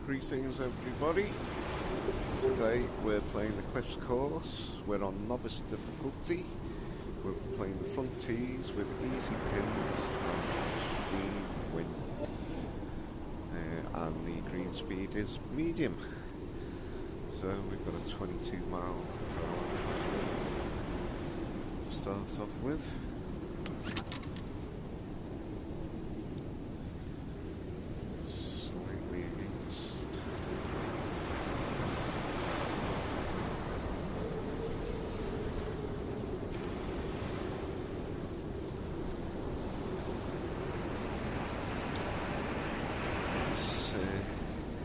Greetings everybody. Today we're playing the Cliffs course. We're on novice difficulty. We're playing the front tees with easy pins and extreme wind. And the green speed is medium. So we've got a 22 mile per hour crosswind to start off with.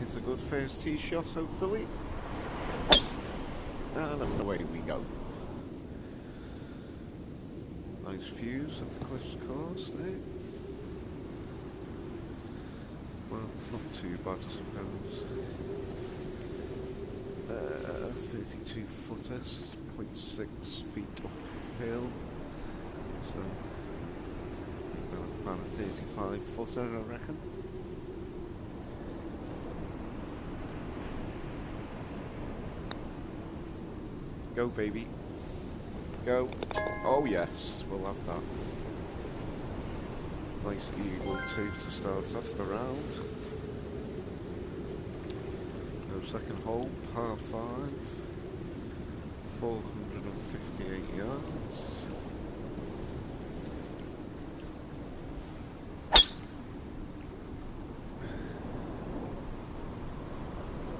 It's a good first tee shot, hopefully. And away we go. Nice views of the Cliffs course there. Well, not too bad, I suppose. 32 footers, 0.6 feet uphill. So, about a 35 footer, I reckon. Go, baby. Go. Oh, yes. We'll have that. Nice eagle, too, to start off the round. No second hole, par 5. 458 yards.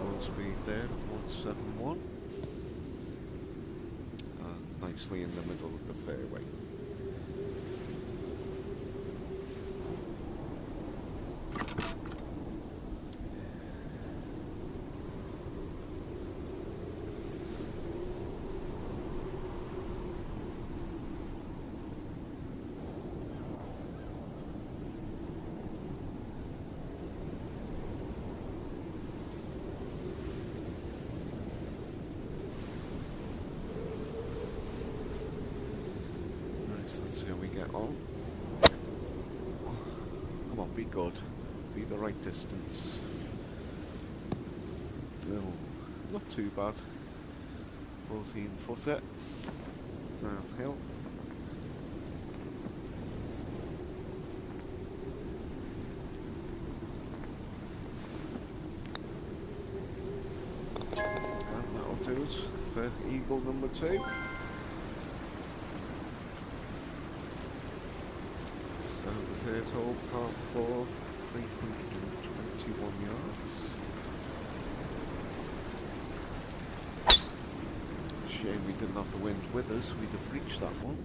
Ball speed there, 171. Nicely in the middle of the fairway. On. Come on, be good. Be the right distance. No, not too bad. 14 footer. Downhill. And that'll do us for eagle number 2. The third hole, par 4, 321 yards. Shame we didn't have the wind with us, we'd have reached that one.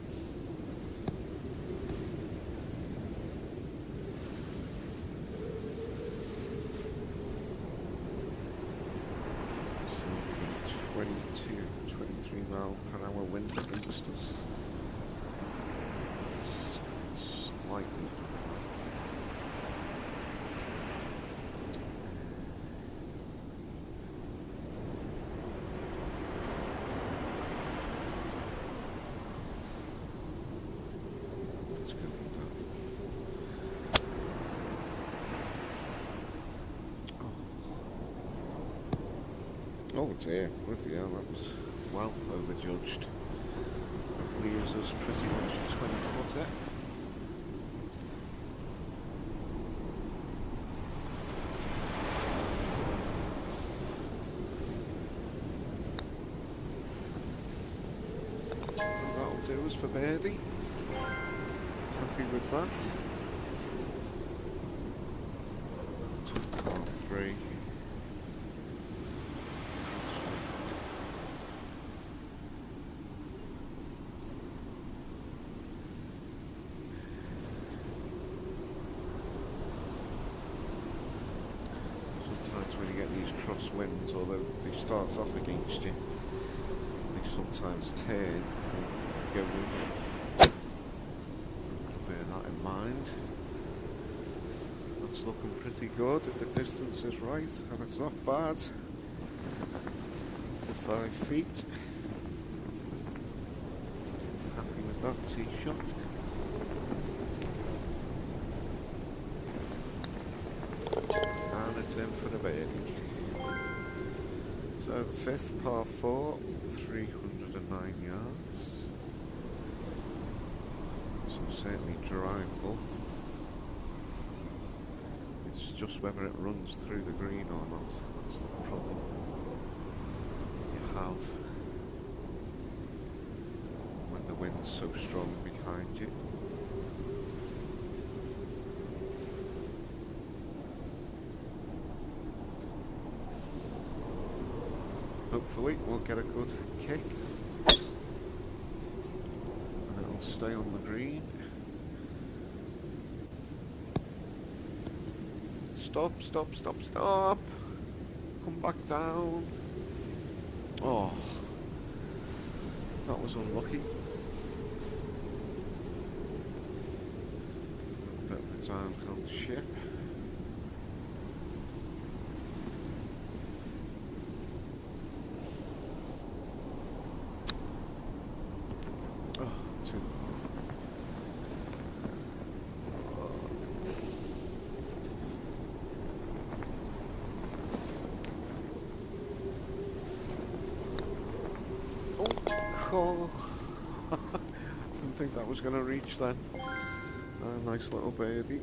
So we've got 23 mile per hour wind against us. Slightly. Let's go with that. Oh dear, bloody hell, that was well overjudged. Leaves us pretty much a 20 footer. It was for birdie. Happy with that. Par 3. Sometimes when you get these crosswinds, although they start off against you, they sometimes turn. Go with it. Bear that in mind. That's looking pretty good if the distance is right, and it's not bad. The 5 feet. Happy with that tee shot. And it's in for the birdie. So the fifth, par 4, 309 yards. So certainly drivable. It's just whether it runs through the green or not. That's the problem you have when the wind's so strong behind you. Hopefully we'll get a good kick and it'll stay on the green. Stop, stop, stop, stop! Come back down. Oh, that was unlucky. Bit of a downhill ship. Oh, didn't think that was going to reach then. Nice little birdie.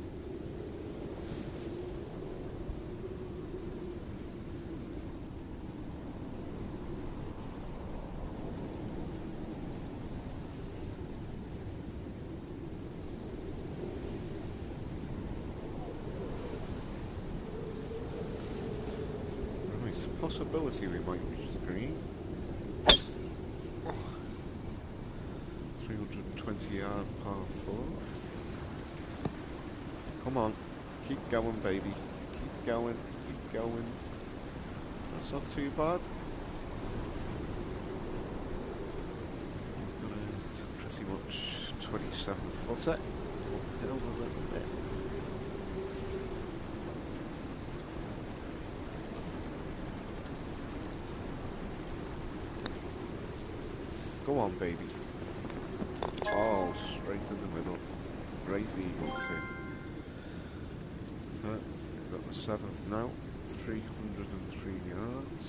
Right, it's a possibility we might reach the green. 320 yard par 4. Come on, keep going, baby. Keep going, keep going. That's not too bad. Pretty much 27 footer. Uphill a little bit. Go on, baby. Oh, straight in the middle. Great eagle too. We've got the 7th now. 303 yards.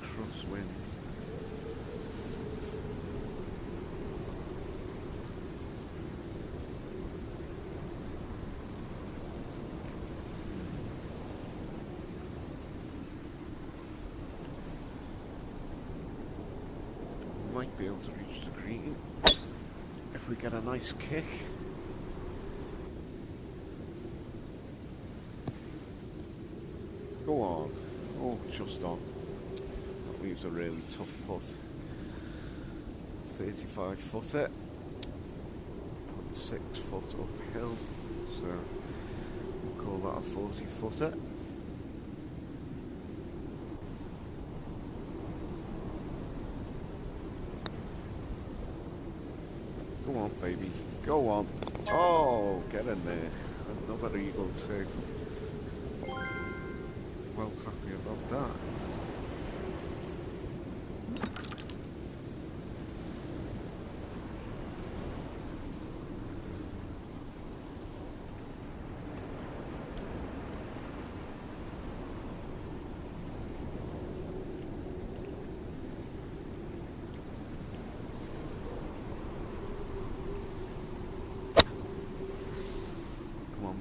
Crosswind. Might be able to reach the green if we get a nice kick. Go on. Oh, just on. That leaves a really tough putt. 35 footer. 0.6 foot uphill. So we'll call that a 40 footer. Go on, baby. Go on. Oh, get in there. Another eagle too. Well happy about that.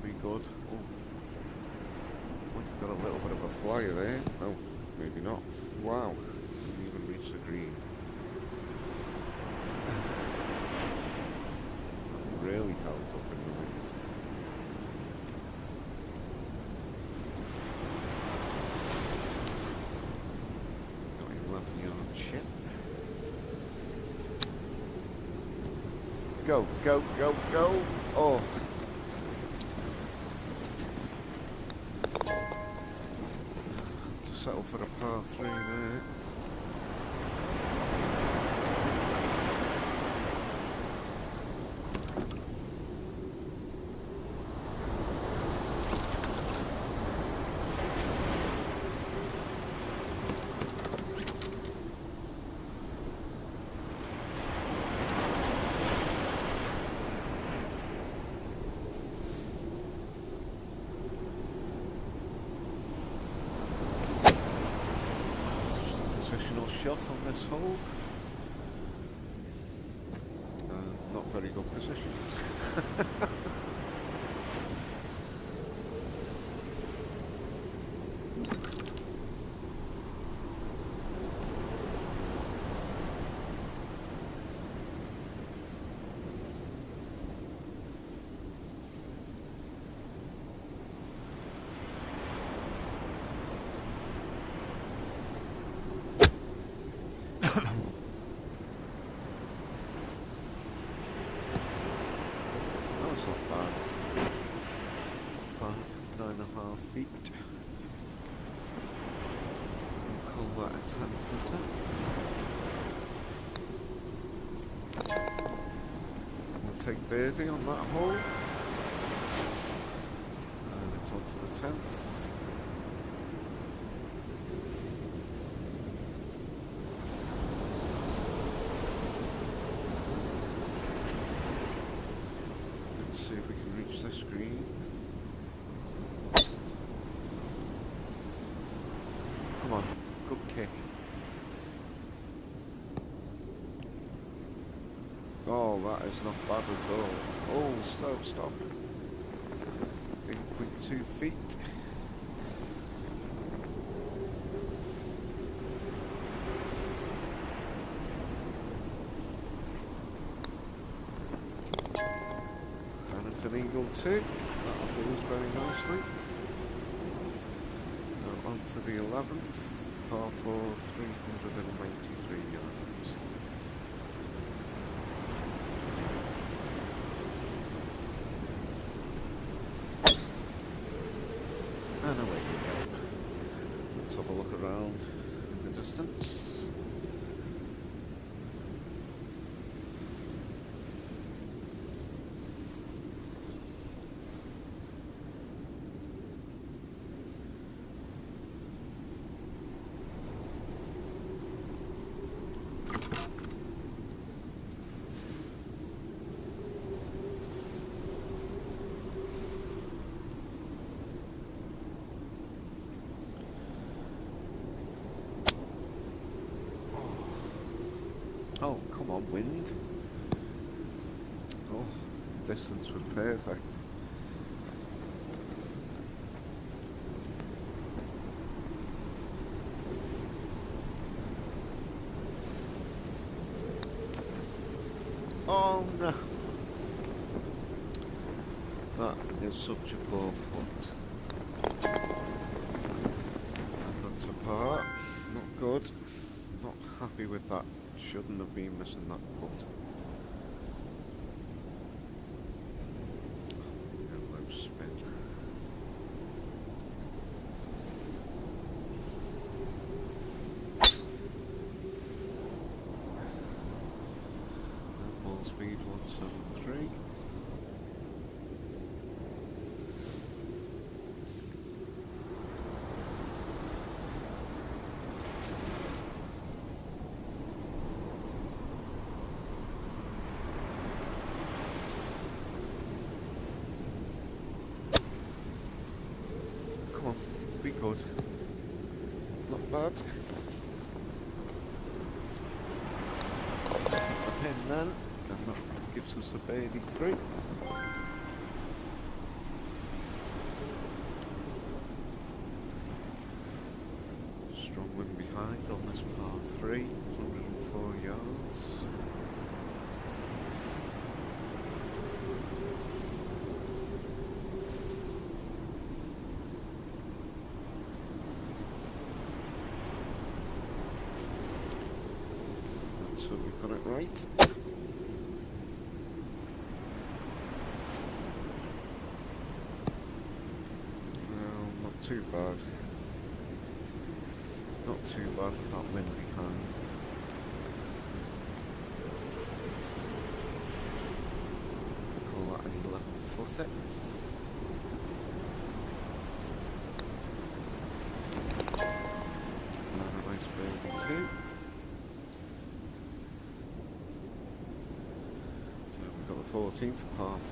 Be good. Oh, must have got a little bit of a flyer there. No, maybe not. Wow, didn't even reach the green. That really held up in the wind. Got an 11-yard chip. Go, go, go, go! Oh. Settle for a par 3 there. shot on this hole. Not very good position. That's not bad. About 9.5 feet. We'll call that a 10-footer. We'll take birdie on that hole. And it's on to the 10th. See if we can reach this green. Come on, good kick. Oh, that is not bad at all. Oh, slow, stop. 8.2 feet. An eagle too, that'll do us very nicely. Now on to the 11th, par 4, 393 yards. And away we go. Let's have a look around in the distance. Oh, come on, wind. Oh, distance was perfect. Oh no. That is such a poor putt. And that's a par. Not good. Not happy with that. Shouldn't have been missing that putt. Low spin. Ball speed 173. Be good. Not bad. A pin then, and that gives us a birdie 3. Strong wind behind on this par 3, 104 yards. So we've got it right. Well, not too bad. Not too bad with that wind behind. Call that an 11-footer. And a nice birdie too. So we've got the 14th, par 5,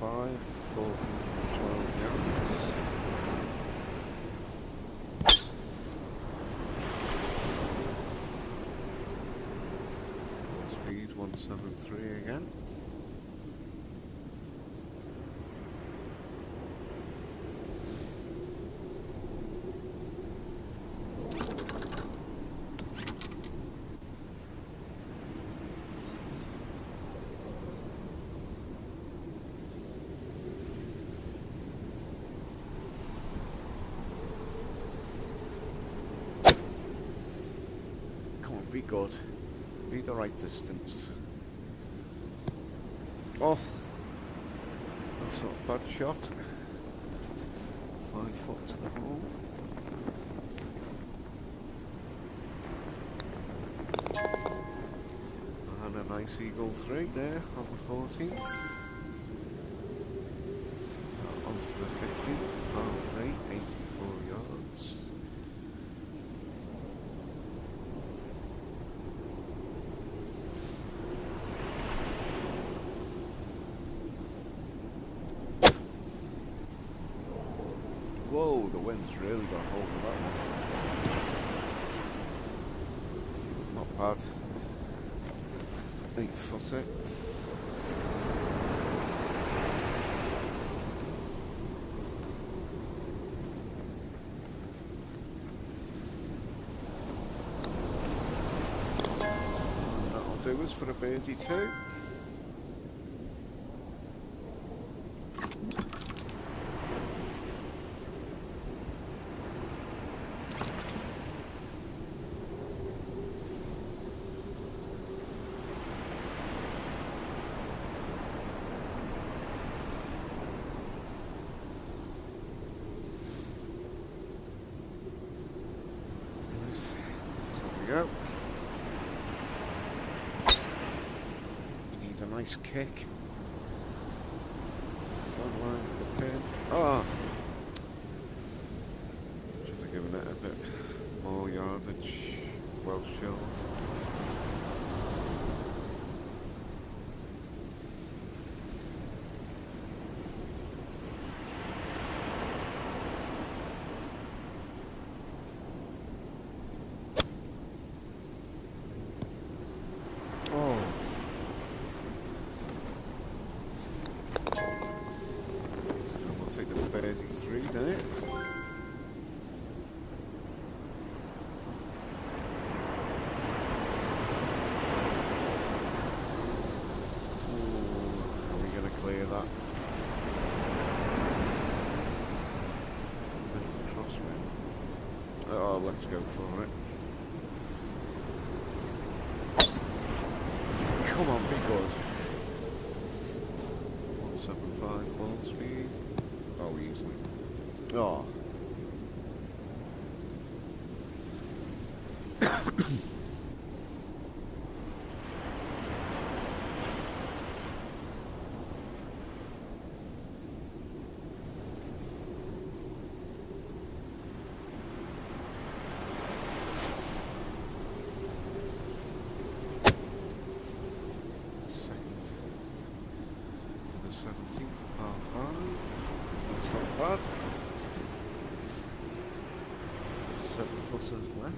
412 yards. 7-3 again. Be good. Be the right distance. Oh, that's not a bad shot. 5 foot to the hole. And a nice eagle 3 there on the 14th. Onto the 15th, par 3, 84 yards. Whoa, the wind's really got hold of that one. Not bad. 8 footer. And that'll do us for a birdie 2. Go. He needs a nice kick. Sideline for the pin. Ah! Should have given it a bit more yardage. Well shot. Birdie 3 there. Are we going to clear that? Crosswind. Oh, let's go for it. Come on, be good. 175 ball speed. Oh, easily. Oh. Second to the 17th, par 5. That's not bad. 7 footers left.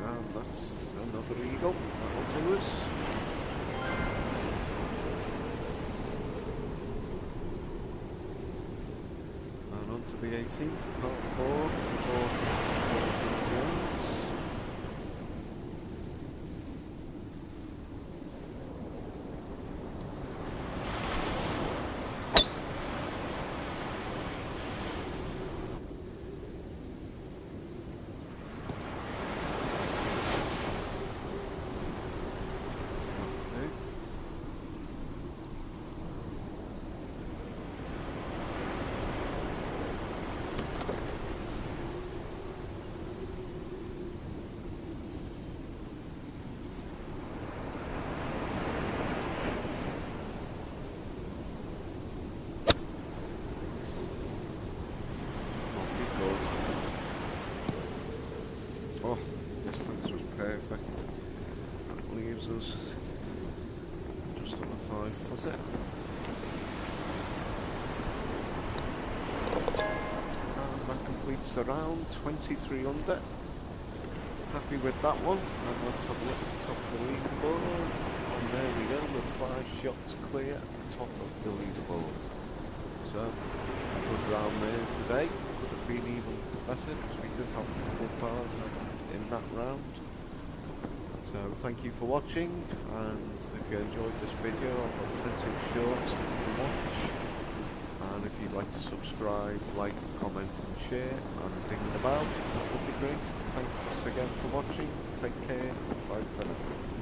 And that's another eagle. That'll do us. And on to the 18th, par 4, 14 yards. Oh, distance was perfect. That leaves us just on a 5 footer. And that completes completes the round, 23 under. Happy with that one. And let's have a look at the top of the leaderboard. And there we go, with 5 shots clear, top of the leaderboard. So, a good round there today. Could have been even better because we did have a couple of cars in that round. So thank you for watching, and if you enjoyed this video, I've got plenty of shorts that you can watch. And if you'd like to subscribe, like, comment and share and ding the bell, that would be great. Thanks again for watching. Take care. Bye for now.